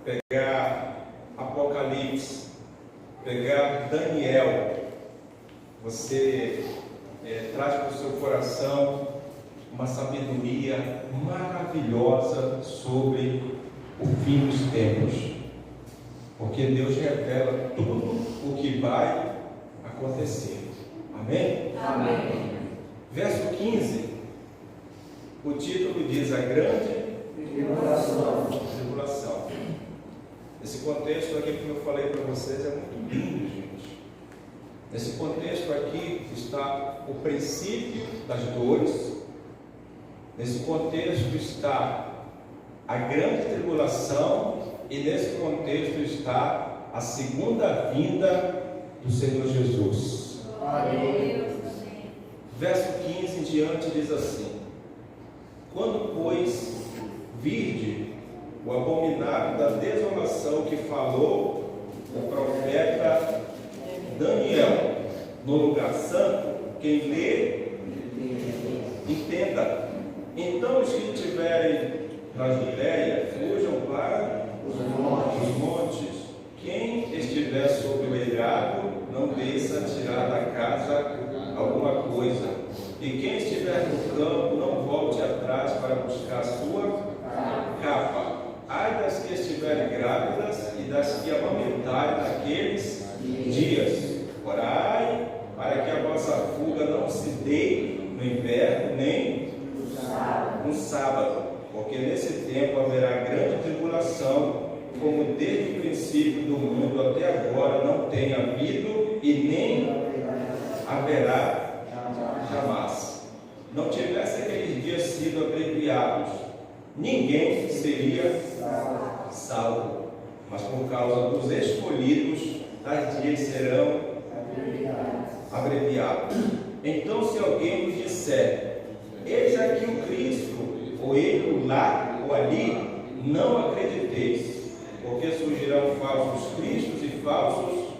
pegar Apocalipse, pegar Daniel, você traz para o seu coração uma sabedoria maravilhosa sobre o fim dos tempos, porque Deus revela tudo o que vai acontecer. Amém? Amém. Verso 15, o título diz: a grande tribulação. Esse contexto aqui, como eu falei para vocês, é muito lindo, gente. Nesse contexto aqui está o princípio das dores. Nesse contexto está a grande tribulação, e nesse contexto está a segunda vinda do Senhor Jesus. Amém. Verso 15 em diante diz assim: quando, pois, virde o abominável da desolação que falou o profeta Daniel no lugar santo, quem lê, entenda. Então os que estiverem na Judéia fujam para os montes. Quem estiver sobre o eirado, não desça tirar da casa alguma coisa. E quem estiver no campo, não volte atrás para buscar a sua capa. Ai das que estiverem grávidas e das que amamentarem naqueles dias. Orai para que a vossa fuga não se dê no inverno nem no sábado, porque nesse tempo haverá grande tribulação, como desde o princípio do mundo até agora não tem havido e nem haverá jamais. Não tivesse aqueles dias sido abreviados, ninguém seria salvo, mas por causa dos escolhidos, tais dias serão abreviados. Então, se alguém vos disser: eis aqui o Cristo, ou ele lá ou ali, não acrediteis, porque surgirão falsos cristos e falsos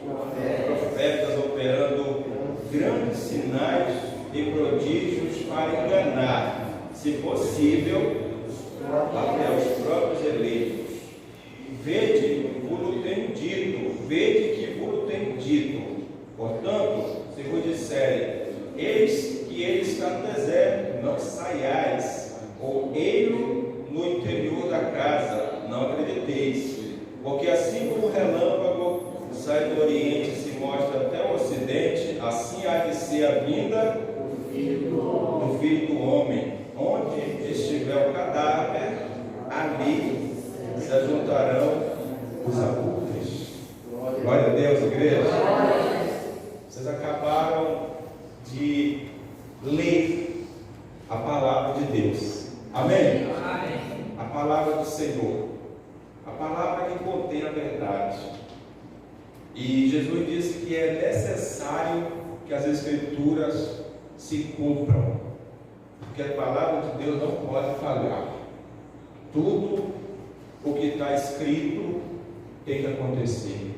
profetas, operando grandes sinais e prodígios para enganar, se possível, até os próprios eleitos. Vede que vos tenho dito. Portanto, se vos disserem: eis que ele está no deserto, não saiais, ou ele no interior da casa, não acrediteis. Porque assim como o relâmpago sai do Oriente e se mostra até o Ocidente, assim há de ser a vinda do Filho do Homem. Onde estiver o cadáver, ali se ajuntarão os abutres. Glória a Deus, igreja. Vocês acabaram de ler a palavra de Deus. Amém? A palavra do Senhor. A palavra que contém a verdade. E Jesus disse que é necessário que as Escrituras se cumpram, porque a palavra de Deus não pode falhar. Tudo o que está escrito tem que acontecer.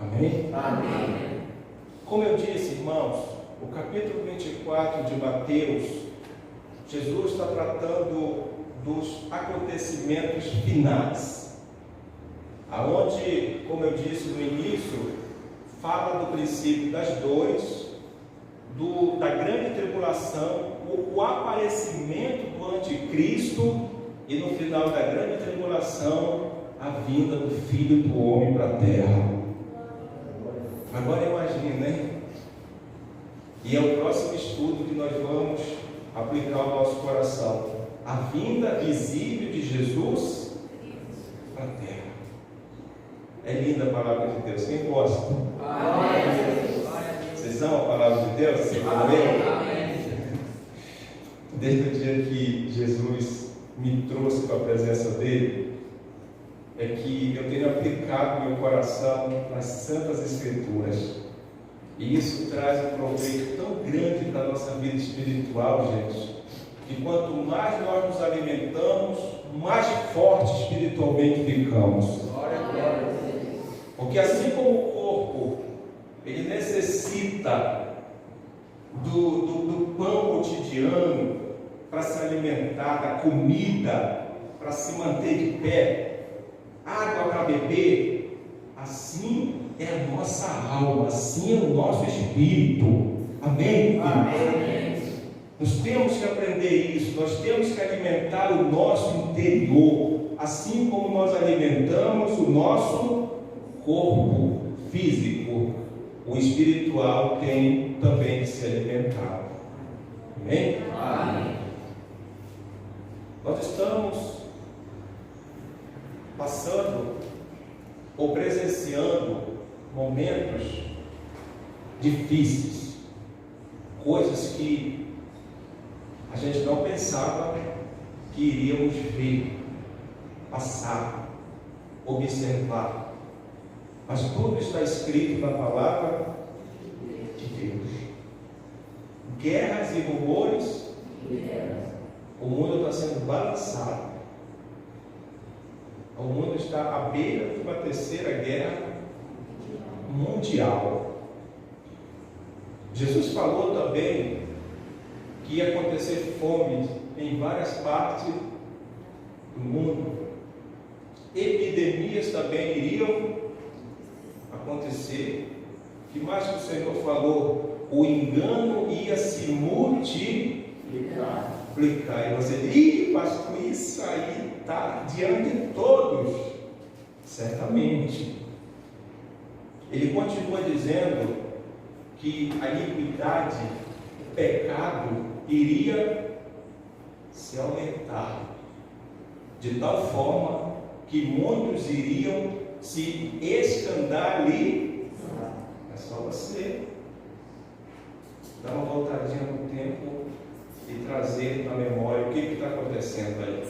Amém? Amém. Como eu disse, irmãos, o capítulo 24 de Mateus, Jesus está tratando dos acontecimentos finais, aonde, como eu disse no início, fala do princípio das dores, da grande tribulação, o aparecimento do anticristo e no final da grande tribulação, a vinda do Filho do Homem para a terra. Agora imagine, né? E é o próximo estudo que nós vamos aplicar ao nosso coração. A vinda visível de Jesus para a terra. É linda a palavra de Deus. Quem gosta? Amém. Vocês amam a palavra de Deus? Você Amém. Desde o dia que Jesus me trouxe para a presença dele, é que eu tenho aplicado meu coração nas Santas Escrituras. E isso traz um proveito tão grande para a nossa vida espiritual, gente, que quanto mais nós nos alimentamos, mais forte espiritualmente ficamos. Porque assim como o corpo, ele necessita do pão cotidiano para se alimentar, da comida para se manter de pé, água para beber, assim é a nossa alma, assim é o nosso espírito. Amém? Amém. Nós temos que aprender isso, nós temos que alimentar o nosso interior, assim como nós alimentamos o nosso corpo físico, o espiritual tem também que ser alimentado. Amém? Amém. Nós estamos passando ou presenciando momentos difíceis, coisas que a gente não pensava que iríamos ver, passar, observar, mas tudo está escrito na palavra de Deus. Guerras e rumores, o mundo está sendo balançado. O mundo está à beira de uma terceira guerra mundial. Jesus falou também que ia acontecer fome em várias partes do mundo. Epidemias também iriam acontecer. O que mais que o Senhor falou? O engano ia se multiplicar. E você diz, pastor, isso aí está diante de todos. Certamente. Ele continua dizendo que a iniquidade, o pecado, iria se aumentar, de tal forma que muitos iriam se escandalizar. É só você dar uma voltadinha no tempo e trazer na memória o que está acontecendo aí.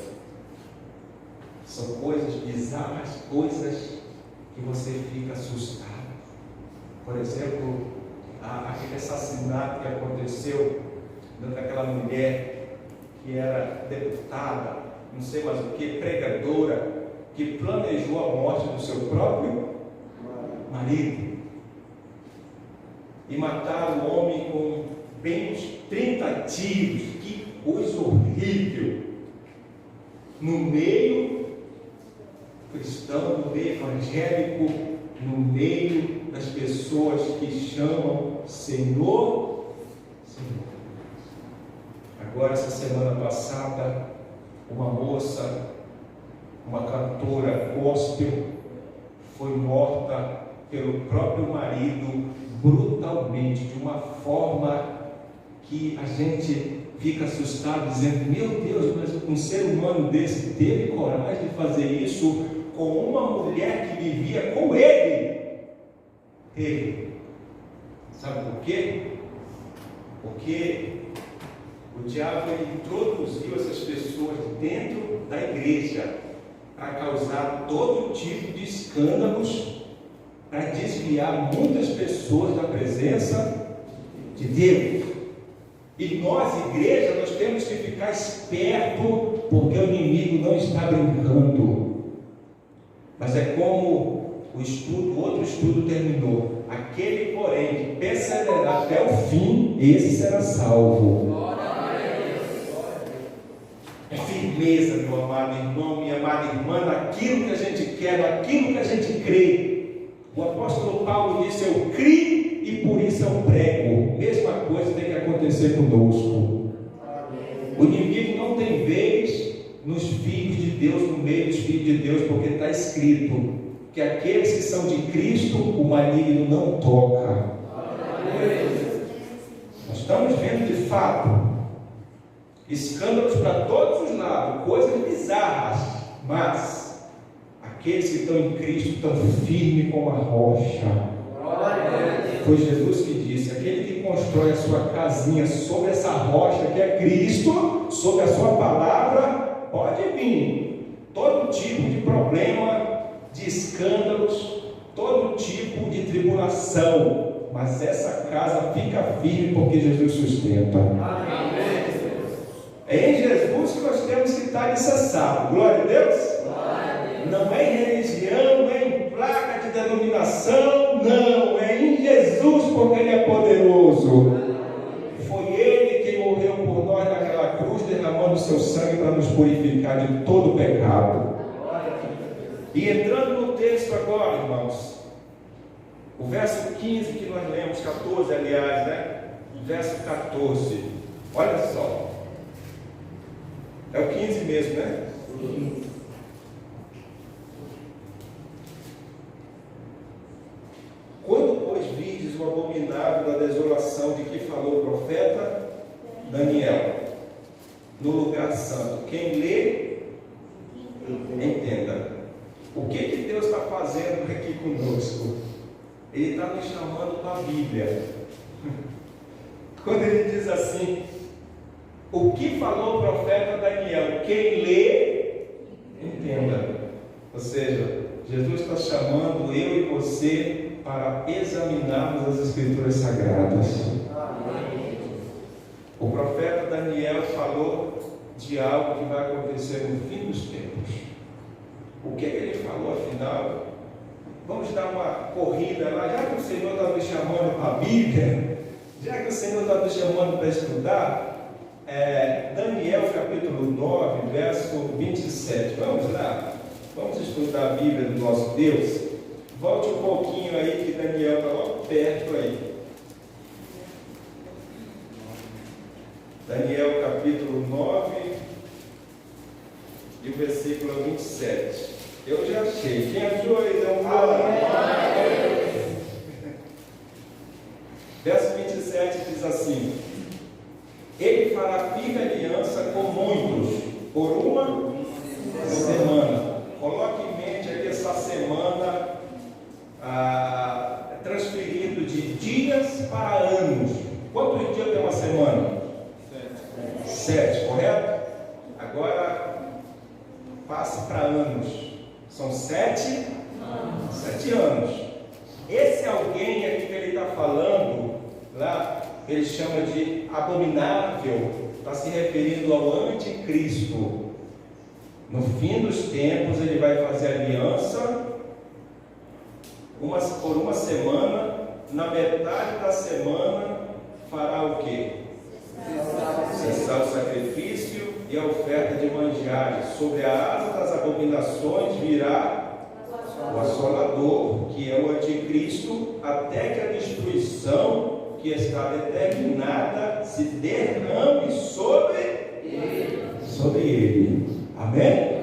São coisas bizarras, coisas que você fica assustado. Por exemplo, aquele assassinato que aconteceu daquela mulher que era deputada, não sei mais o que, pregadora, que planejou a morte do seu próprio marido. E mataram o homem com bem uns 30 tiros. Que coisa horrível! No meio cristão, no meio evangélico, no meio das pessoas que chamam Senhor, Senhor. Agora, essa semana passada, uma moça, uma cantora gospel, foi morta pelo próprio marido brutalmente, de uma forma que a gente fica assustado, dizendo: meu Deus, mas um ser humano desse teve coragem de fazer isso com uma mulher que vivia com ele? Teve. Sabe por quê? Porque o diabo introduziu essas pessoas dentro da igreja para causar todo tipo de escândalos, para desviar muitas pessoas da presença de Deus. E nós, igreja, nós temos que ficar esperto, porque o inimigo não está brincando. Mas é como outro estudo terminou: aquele, porém, que perseverar até o fim, esse será salvo. É firmeza, meu amado irmão, minha amada irmã, naquilo que a gente quer, naquilo que a gente crê. O apóstolo Paulo disse: eu criei e por isso eu prego. Mesma coisa tem que acontecer conosco. O inimigo não tem vez nos filhos de Deus, no meio dos filhos de Deus, porque está escrito que aqueles que são de Cristo, o maligno não toca. Nós estamos vendo de fato escândalos para todos os lados, coisas bizarras, mas aqueles que estão em Cristo estão firmes como a rocha. Foi Jesus que disse: aquele que constrói a sua casinha sobre essa rocha que é Cristo, sobre a sua palavra, pode vir todo tipo de problema, de escândalos, todo tipo de tribulação, mas essa casa fica firme porque Jesus sustenta. Amém. É em Jesus que nós temos que estar alicerçados. Glória a Deus. Não é em religião, não é em placa de denominação, não, é em Jesus, porque Ele é poderoso. Foi Ele que morreu por nós naquela cruz, derramando o seu sangue para nos purificar de todo pecado. E entrando no texto agora, irmãos, o verso 15 que nós lemos, 14 aliás, né? Verso 14, olha só, é o 15 mesmo, né? Quando, pois, vides o abominável da desolação de que falou o profeta Daniel, no lugar santo, quem lê, entenda. O que Deus está fazendo aqui conosco? Ele está nos chamando para a Bíblia. Quando ele diz assim, o que falou o profeta Daniel, quem lê, entenda. Ou seja, Jesus está chamando eu e você para examinarmos as Escrituras Sagradas. O profeta Daniel falou de algo que vai acontecer no fim dos tempos. O que ele falou afinal? Vamos dar uma corrida lá, já que o Senhor está nos chamando para a Bíblia, já que o Senhor está nos chamando para estudar, Daniel capítulo 9, verso 27. Vamos lá, vamos estudar a Bíblia do nosso Deus. Volte um pouquinho aí, que Daniel está logo perto aí. Daniel capítulo 9 e o versículo 27. Eu já achei. Quem achou aí? Dá um glória. Verso 27 diz assim: ele fará firme aliança com muitos por uma semana. Coloque em mente aqui essa semana transferido de dias para anos. Quantos dias tem uma semana? 7, correto? Agora passe para anos. São 7 anos. Esse alguém aqui que ele está falando, lá, ele chama de abominável, está se referindo ao anticristo. No fim dos tempos, ele vai fazer aliança por uma semana. Na metade da semana, fará o quê? Cessar o sacrifício e a oferta de manjares. Sobre a asa das abominações virá o assolador, que é o anticristo, até que a destruição que está determinada se derrame sobre ele. Amém?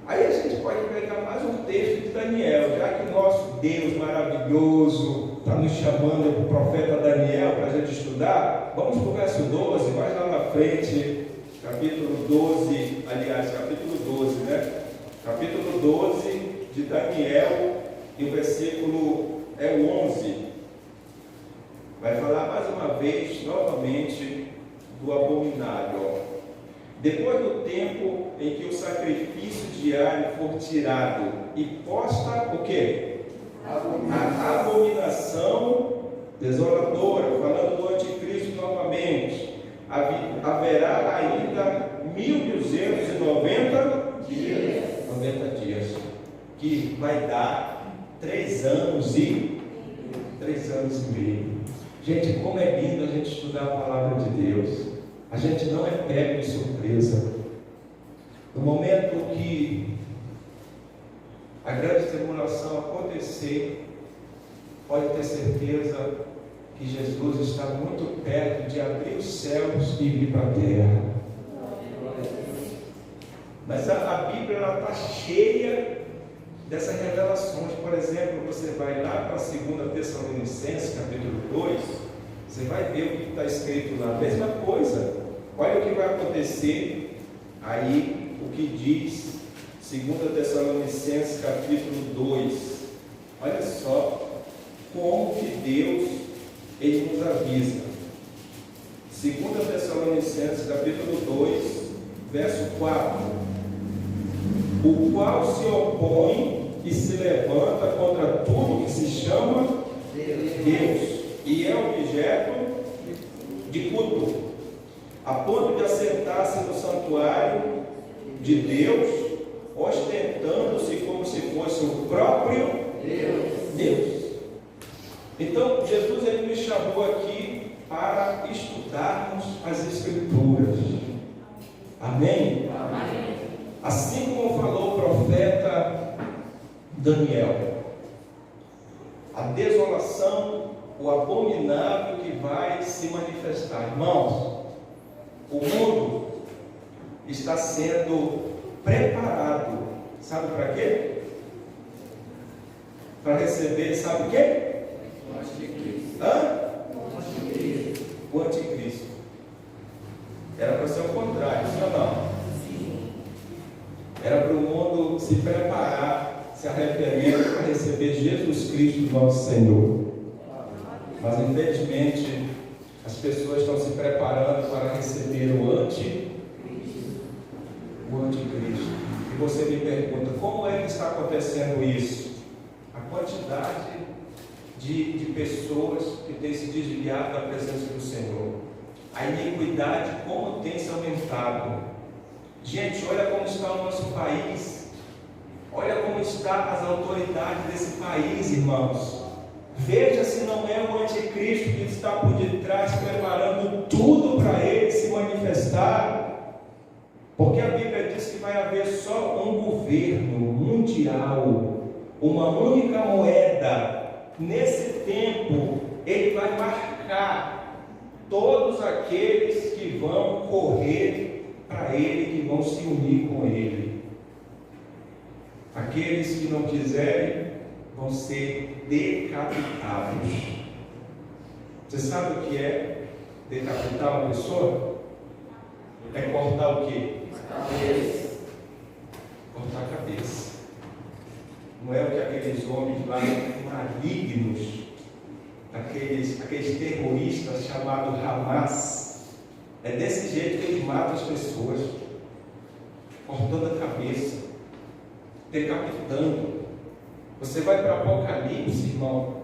Aí a gente pode pegar mais um texto de Daniel, já que o nosso Deus maravilhoso está nos chamando para o profeta Daniel para a gente estudar. Vamos para o verso 12, mais lá na frente, capítulo 12, aliás, capítulo 12, né? Capítulo 12 de Daniel, e o versículo é o 11. Vai falar mais uma vez, novamente, do abominável. Depois do tempo em que o sacrifício diário for tirado e posta o quê? A abominação desoladora, falando do anticristo novamente, haverá ainda 1290 dias, 90 dias, que vai dar 3 anos e meio. Gente, como é lindo a gente estudar a palavra de Deus. A gente não é pego de surpresa. No momento que a grande tribulação acontecer, pode ter certeza que Jesus está muito perto de abrir os céus e vir para a terra. Mas a Bíblia está cheia dessas revelações. Por exemplo, você vai lá para 2 Tessalonicenses, capítulo 2, você vai ver o que está escrito lá. A mesma coisa. Olha o que vai acontecer aí, o que diz 2 Tessalonicenses, capítulo 2. Olha só como que Deus, ele nos avisa. 2 Tessalonicenses, capítulo 2, verso 4. O qual se opõe e se levanta contra tudo que se chama Deus e é objeto de culto, a ponto de assentar-se no santuário de Deus, ostentando-se como se fosse o próprio Deus. Então, Jesus, ele me chamou aqui para estudarmos as Escrituras. Amém? Amém. Assim como falou o profeta Daniel. A desolação, o abominável que vai se manifestar. Irmãos, o mundo está sendo preparado, sabe para quê? Para receber, sabe o quê? O anticristo. Hã? O anticristo. O anticristo. Era para ser o contrário, sim ou não? Sim. Era para o mundo se preparar, se arrepender para receber Jesus Cristo, nosso Senhor. Mas infelizmente as pessoas estão se preparando para receber o anticristo. E você me pergunta, como é que está acontecendo isso? A quantidade de pessoas que têm se desviado da presença do Senhor. A iniquidade, como tem se aumentado. Gente, olha como está o nosso país. Olha como estão as autoridades desse país, irmãos. Veja se não é o anticristo que está por detrás, preparando tudo para ele se manifestar. Porque a Bíblia diz que vai haver só um governo mundial, uma única moeda. Nesse tempo, ele vai marcar todos aqueles que vão correr para ele, que vão se unir com ele. Aqueles que não quiserem vão ser decapitados. Você sabe o que é decapitar uma pessoa? É cortar o quê? Cortar a cabeça. Não é o que aqueles homens lá malignos, aqueles terroristas chamados Hamas, é desse jeito que eles matam as pessoas, cortando a cabeça, decapitando. Você vai para o Apocalipse, irmão,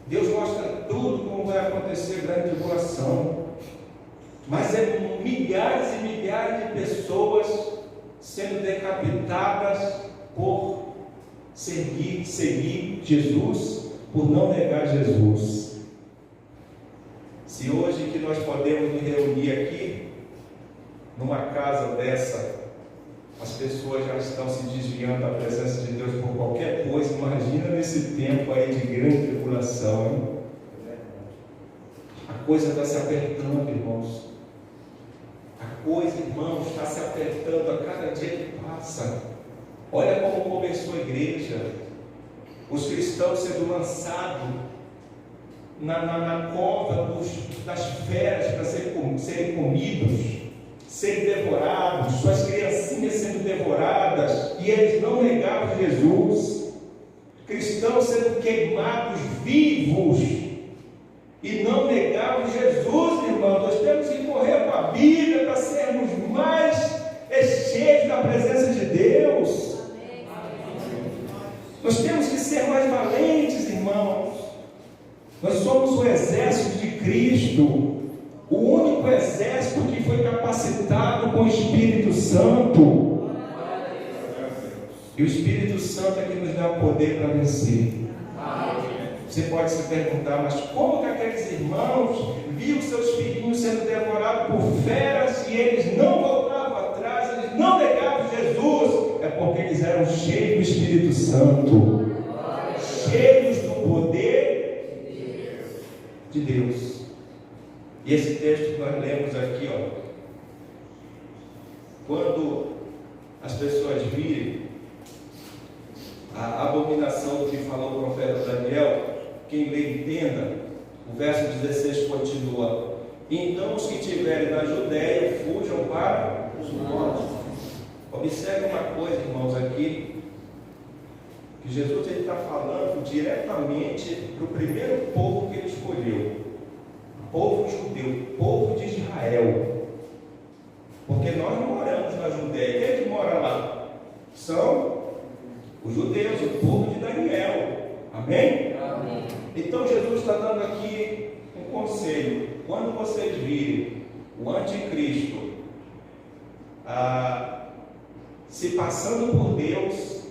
Deus mostra tudo como vai acontecer a grande tribulação, mas é milhares e milhares de pessoas sendo decapitadas por seguir Jesus, por não negar Jesus. Se hoje que nós podemos nos reunir aqui, numa casa dessa, as pessoas já estão se desviando da presença de Deus por qualquer coisa, imagina nesse tempo aí de grande tribulação, hein? A coisa está se apertando, irmãos. A coisa, irmãos, está se apertando a cada dia que passa. Olha como começou a igreja. Os cristãos sendo lançados na cova das feras para serem comidos, serem devorados, suas criancinhas sendo devoradas, e eles não negavam Jesus. Cristãos sendo queimados vivos e não negavam Jesus, irmão. Nós temos que correr para a Bíblia para sermos mais cheios da presença de Deus. Nós temos que ser mais valentes, irmãos. Nós somos o exército de Cristo, o único exército que foi capacitado com o Espírito Santo. E o Espírito Santo é que nos dá o poder para vencer. Você pode se perguntar, mas como que aqueles irmãos viam seus filhinhos sendo devorados por feras e eles não voltavam atrás, eles não negavam Jesus? É porque eles eram cheios do Espírito Santo, cheios do poder de Deus. E esse texto que nós lemos aqui, quando as pessoas virem a abominação do que falou o profeta Daniel, quem lê entenda, o verso 16 continua: então os que estiverem na Judéia fujam para os montes. Observe uma coisa, irmãos, aqui, que Jesus está falando diretamente para o primeiro povo que ele escolheu, o povo judeu, o povo de Israel. Porque nós não moramos na Judéia. Quem é que mora lá? São os judeus, o povo de Daniel. Amém? Amém. Então Jesus está dando aqui um conselho. Quando vocês virem o anticristo se passando por Deus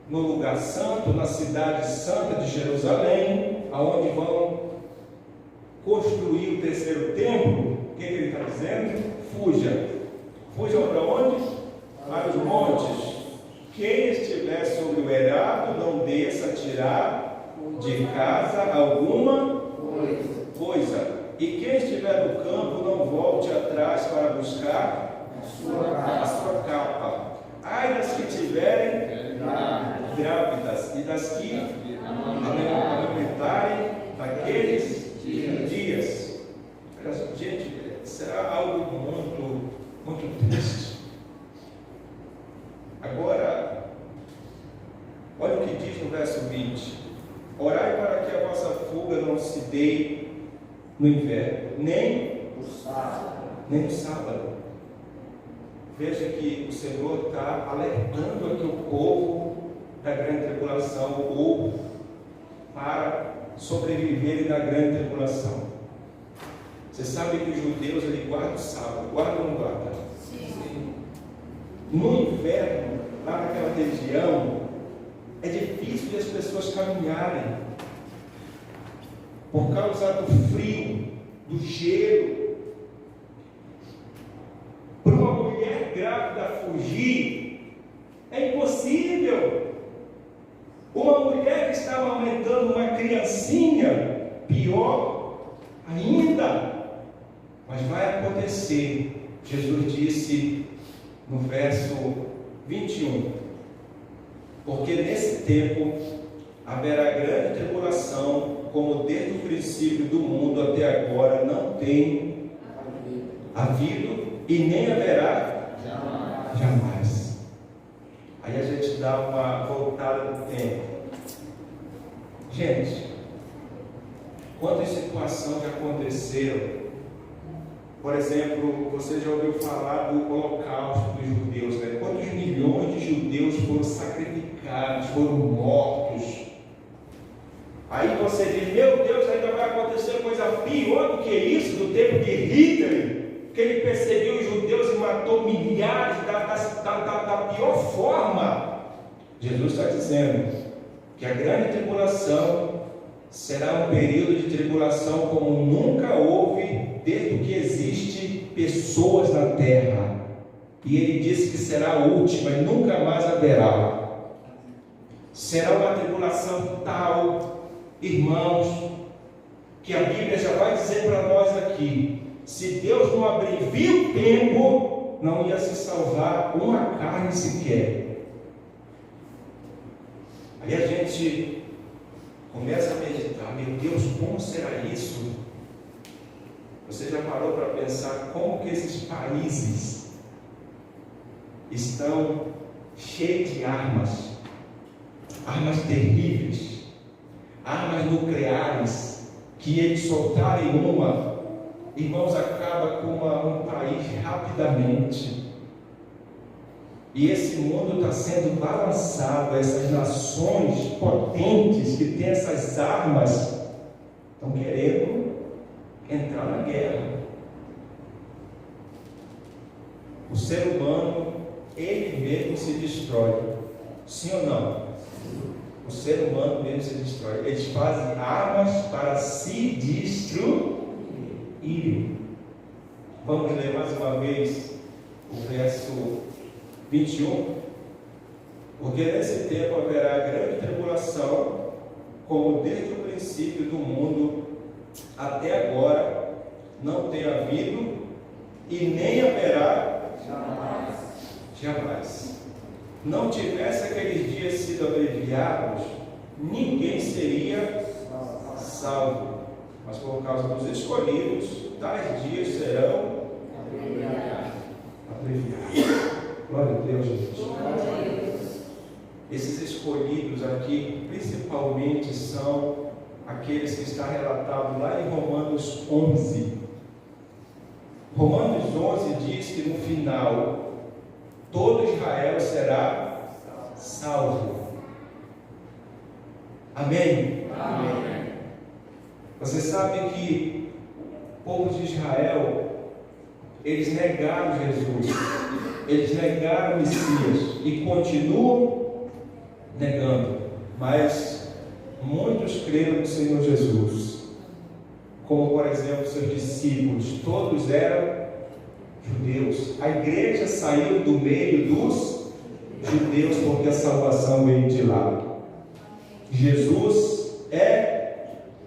no lugar santo, na cidade santa de Jerusalém, aonde vão construir o terceiro templo, o que ele está dizendo? Fujam para onde? Para os montes. Quem estiver sobre o eirado não desça tirar de casa alguma coisa. E quem estiver no campo não volte atrás para buscar a sua capa. Ai das que tiverem grávidas e das que amamentarem naqueles dias. Gente, será algo muito triste. Agora, olha o que diz no verso 20: orai para que a vossa fuga não se dê no inverno, nem no sábado. Veja que o Senhor está alertando aqui o povo da grande tribulação, o povo, para sobreviverem na grande tribulação. Você sabe que os judeus eles guardam o sábado, guardam ou não guardam? Sim. No inverno, lá naquela região, é difícil de as pessoas caminharem por causa do frio, do gelo. Para uma mulher grávida fugir é impossível. Uma mulher que está amamentando uma criancinha, pior ainda. Mas vai acontecer. Jesus disse no verso 21: porque nesse tempo haverá grande tribulação, como desde o princípio do mundo até agora não tem havido e nem haverá jamais. Aí a gente dá uma voltada no tempo. Gente, quantas situações já aconteceram? Por exemplo, você já ouviu falar do Holocausto dos judeus, né? Quantos milhões de judeus foram sacrificados, foram mortos? Aí você diz, meu Deus, ainda vai acontecer coisa pior do que isso, do tempo de Hitler, que ele perseguiu os judeus e matou milhares da pior forma. Jesus está dizendo que a grande tribulação será um período de tribulação como nunca houve desde que existe pessoas na terra. E ele disse que será a última e nunca mais haverá. Será uma tribulação tal, irmãos, que a Bíblia já vai dizer para nós aqui: se Deus não abrevia o tempo, não ia se salvar uma carne sequer. Aí a gente começa a meditar, meu Deus, como será isso? Você já parou para pensar como que esses países estão cheios de armas terríveis, armas nucleares, que eles soltarem uma, irmãos, acaba com um país rapidamente. E esse mundo está sendo balançado. Essas nações potentes que têm essas armas estão querendo entrar na guerra. O ser humano, ele mesmo se destrói. Sim ou não? O ser humano mesmo se destrói. Eles fazem armas para se destruírem. Vamos ler mais uma vez o verso 21. Porque nesse tempo haverá grande tribulação, como desde o princípio do mundo até agora não tem havido e nem haverá jamais. Não tivesse aqueles dias sido abreviados, ninguém seria salvo. Mas por causa dos escolhidos, tais dias serão abreviados. Glória a Deus, gente. Esses escolhidos aqui, principalmente, são aqueles que está relatado lá em Romanos 11. Romanos 11 diz que no final, todo Israel será salvo. Amém? Amém. Você sabe que o povo de Israel, eles negaram Jesus, eles negaram o Messias e continuam negando, mas muitos creram no Senhor Jesus, como por exemplo seus discípulos, todos eram judeus. A igreja saiu do meio dos judeus porque a salvação veio de lá. Jesus é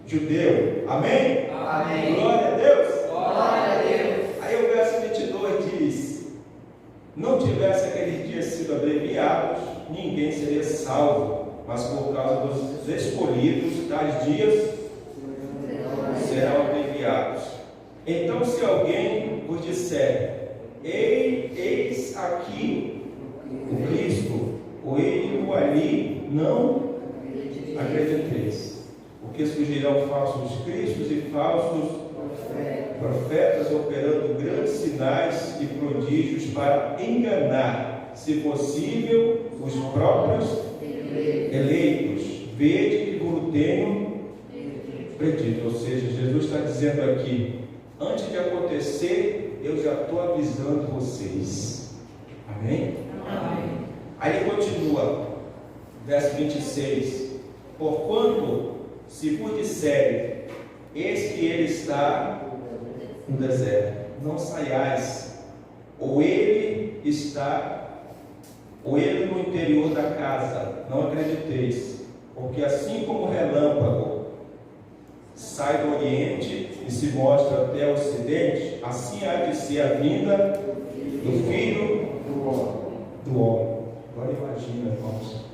judeu. Amém? Amém. Glória a Deus. Glória a Deus. Aí o verso 22 diz: não tivesse aqueles dias sido abreviados, ninguém seria salvo, mas por causa dos escolhidos, tais dias serão abreviados. Então, se alguém vos disser: eis aqui o Cristo, ou ele ou ali, não acrediteis, porque surgirão falsos cristos e falsos profetas, operando grandes sinais e prodígios para enganar, se possível, os próprios eleitos. Vede que vos tenho predito. Ou seja, Jesus está dizendo aqui: antes de acontecer, eu já estou avisando vocês. Amém? Amém. Aí ele continua, verso 26: porquanto, se vos disserem, eis que ele está no deserto, não saiais, ou ele no interior da casa, não acrediteis, porque assim como o relâmpago sai do oriente e se mostra até o ocidente, assim há de ser a vinda do Filho do Homem. Agora imagina, irmãos,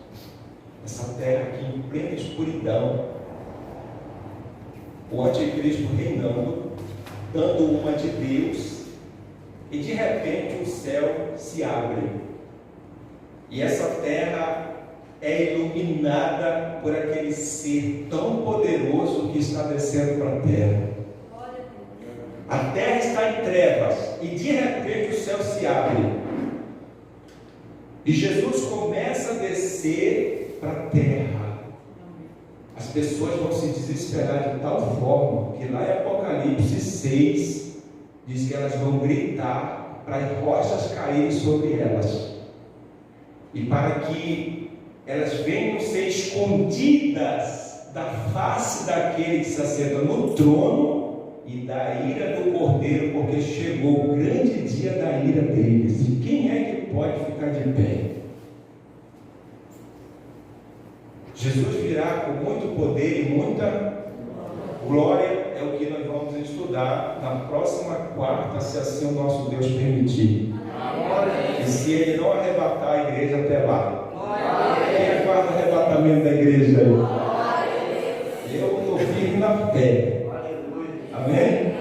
essa terra aqui em plena escuridão, o anticristo reinando, dando uma de Deus, e de repente o céu se abre, e essa terra é iluminada por aquele ser tão poderoso que está descendo para a terra. A terra está em trevas, e de repente o céu se abre, e Jesus começa a descer para a terra. As pessoas vão se desesperar de tal forma que lá em Apocalipse 6 diz que elas vão gritar para as rochas caírem sobre elas, e para que elas venham ser escondidas da face daquele que se assenta no trono e da ira do Cordeiro, porque chegou o grande dia da ira deles. E quem é que pode ficar de pé? Jesus virá com muito poder e muita glória, é o que nós vamos estudar na próxima quarta, se assim o nosso Deus permitir. E se Ele não arrebatar a igreja até lá. Quem aguarda o arrebatamento da igreja aí? Eu estou firme na fé. Amém?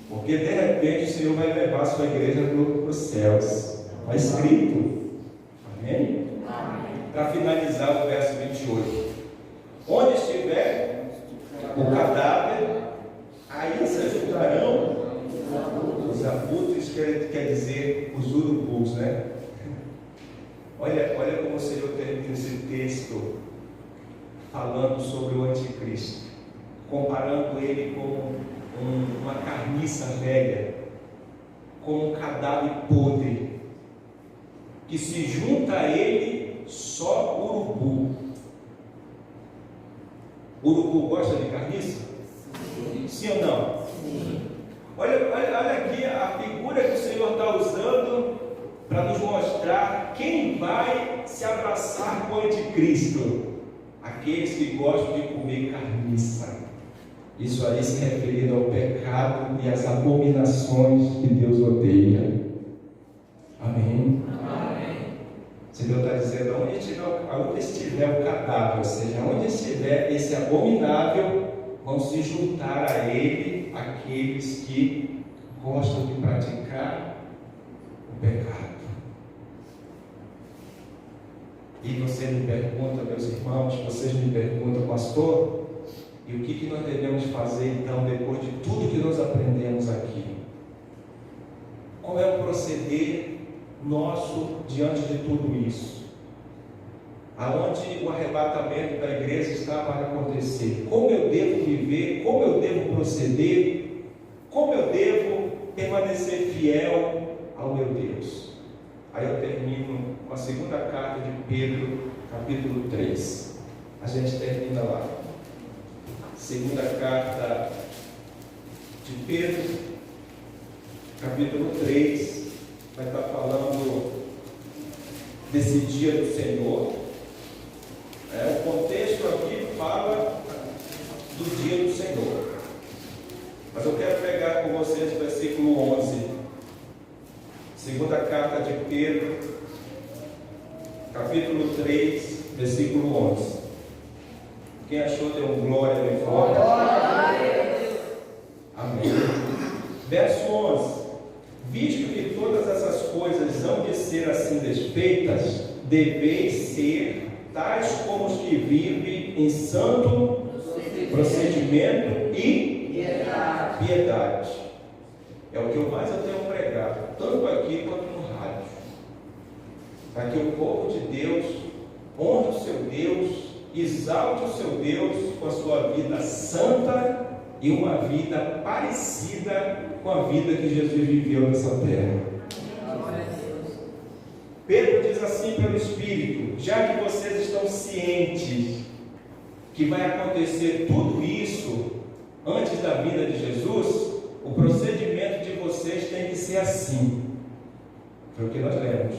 Porque de repente o Senhor vai levar a sua igreja para os céus. Está escrito. Amém? Para finalizar o verso 28: onde estiver o cadáver, aí se juntarão os abutres, quer dizer os urubus, né? Olha como o Senhor termina esse texto falando sobre o anticristo, comparando ele com uma carniça velha, com um cadáver podre, que se junta a ele só urubu. Urubu gosta de carniça? Sim ou não? Sim. Olha aqui a figura que o Senhor está usando para nos mostrar quem vai se abraçar com o anticristo: aqueles que gostam de comer carniça. Isso aí se referindo ao pecado e às abominações que Deus odeia. Amém? O Senhor está dizendo: onde estiver o cadáver, ou seja, onde estiver esse abominável, vão se juntar a ele aqueles que gostam de praticar o pecado. E você me pergunta, meus irmãos, vocês me perguntam: pastor, e o que nós devemos fazer então, depois de tudo que nós aprendemos aqui? Qual é o proceder nosso diante de tudo isso? Aonde o arrebatamento da igreja está para acontecer? Como eu devo viver? Como eu devo proceder? Como eu devo permanecer fiel ao meu Deus? Aí eu termino com a segunda carta de Pedro, capítulo 3. A gente termina lá. Segunda carta de Pedro, capítulo 3, vai estar falando desse dia do Senhor. O contexto do dia do Senhor. Mas eu quero pegar com vocês o versículo 11, segunda carta de Pedro, capítulo 3, versículo 11. Quem achou, dê um glória bem forte. Amém. Verso 11: visto que todas essas coisas hão de ser assim desfeitas, deveis ser tais como os que vivem em santo procedimento e piedade. É o que eu mais tenho pregado, tanto aqui quanto no rádio, para que o povo de Deus honre o seu Deus, exalte o seu Deus com a sua vida santa e uma vida parecida com a vida que Jesus viveu nessa terra. Pedro diz assim pelo Espírito: já que vocês estão cientes que vai acontecer tudo isso antes da vinda de Jesus, o procedimento de vocês tem que ser assim. Foi o que nós lemos: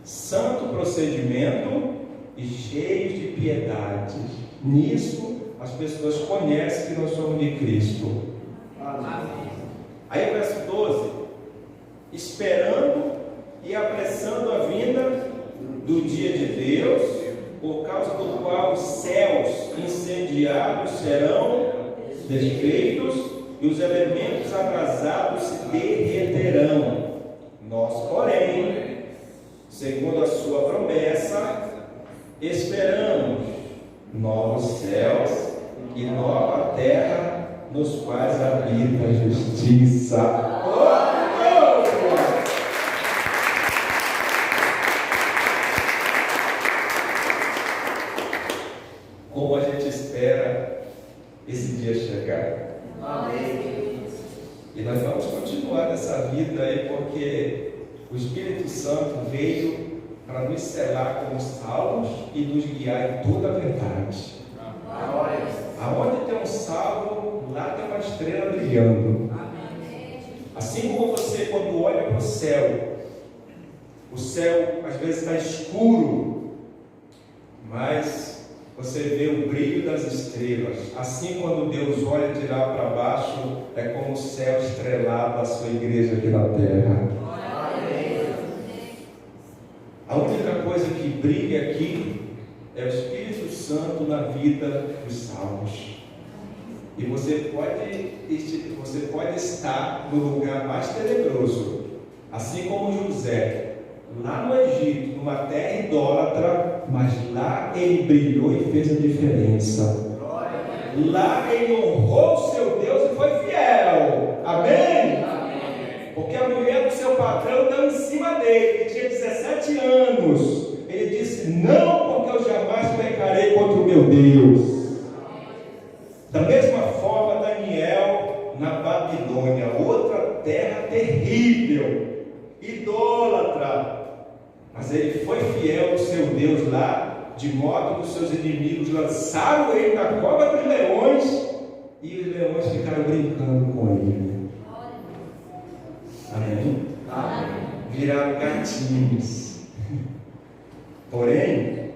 santo procedimento e cheios de piedade. Nisso as pessoas conhecem que nós somos de Cristo. Amém. Aí o verso 12: esperando e apressando a vinda do dia de Deus, por causa do qual os céus incendiados serão desfeitos e os elementos abrasados se derreterão. Nós, porém, segundo a sua promessa, esperamos novos céus e nova terra, nos quais habita a justiça. Como a gente espera esse dia chegar. Amém. E nós vamos continuar nessa vida aí, porque o Espírito Santo veio para nos selar como salvos e nos guiar em toda a verdade. Aonde tem um salvo, lá tem uma estrela brilhando. Assim como você, quando olha para o céu às vezes está escuro, mas você vê o brilho das estrelas. Assim, quando Deus olha de lá para baixo, é como o céu estrelado a sua igreja aqui na terra. A única coisa que brilha aqui é o Espírito Santo na vida dos salvos. E você pode estar no lugar mais tenebroso, assim como José, lá no Egito, numa terra idólatra, mas lá ele brilhou e fez a diferença. Lá ele honrou o seu Deus e foi fiel. Amém? Porque a mulher do seu patrão deu em cima dele, ele tinha 17 anos. Ele disse: não, porque eu jamais pecarei contra o meu Deus. Da mesma forma, Daniel na Babilônia, outra terra terrível, idólatra, mas ele foi fiel ao seu Deus lá, de modo que os seus inimigos lançaram ele na cova dos leões, e os leões ficaram brincando com ele. Amém? Amém. Viraram gatinhos. Porém,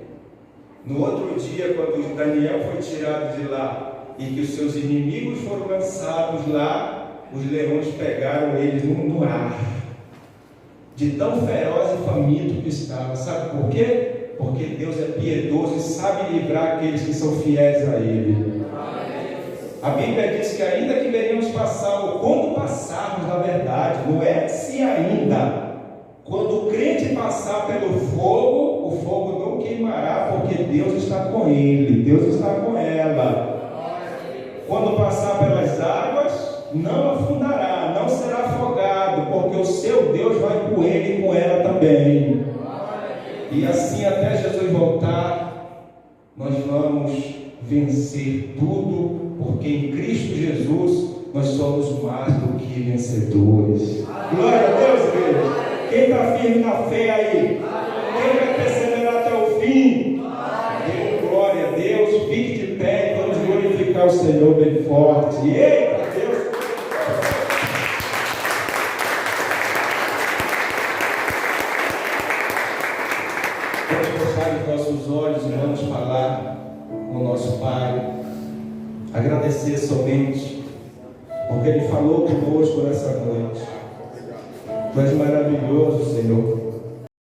no outro dia, quando Daniel foi tirado de lá e que os seus inimigos foram lançados lá, os leões pegaram eles no ar, de tão feroz e faminto que estava. Sabe por quê? Porque Deus é piedoso e sabe livrar aqueles que são fiéis a Ele. A Bíblia diz que ainda que venhamos passar, ou quando passarmos, na verdade, não é se ainda, quando o crente passar pelo fogo, o fogo não queimará, porque Deus está com ele, Deus está com ela. Quando passar pelas águas, não afundará, não será afogado, porque o seu Deus vai com ele e com ela também. E assim, até Jesus voltar, nós vamos vencer tudo, porque em Cristo Jesus nós somos mais do que vencedores. Glória a Deus, igreja. Quem está firme na fé aí? Quem vai perseverar até o fim? Dê glória a Deus. Fique de pé e vamos glorificar o Senhor bem forte. Eita Deus! Vamos fechar os nossos olhos e vamos falar com o nosso Pai. Agradecer somente, porque Ele falou conosco nessa noite. Tu és maravilhoso, Senhor.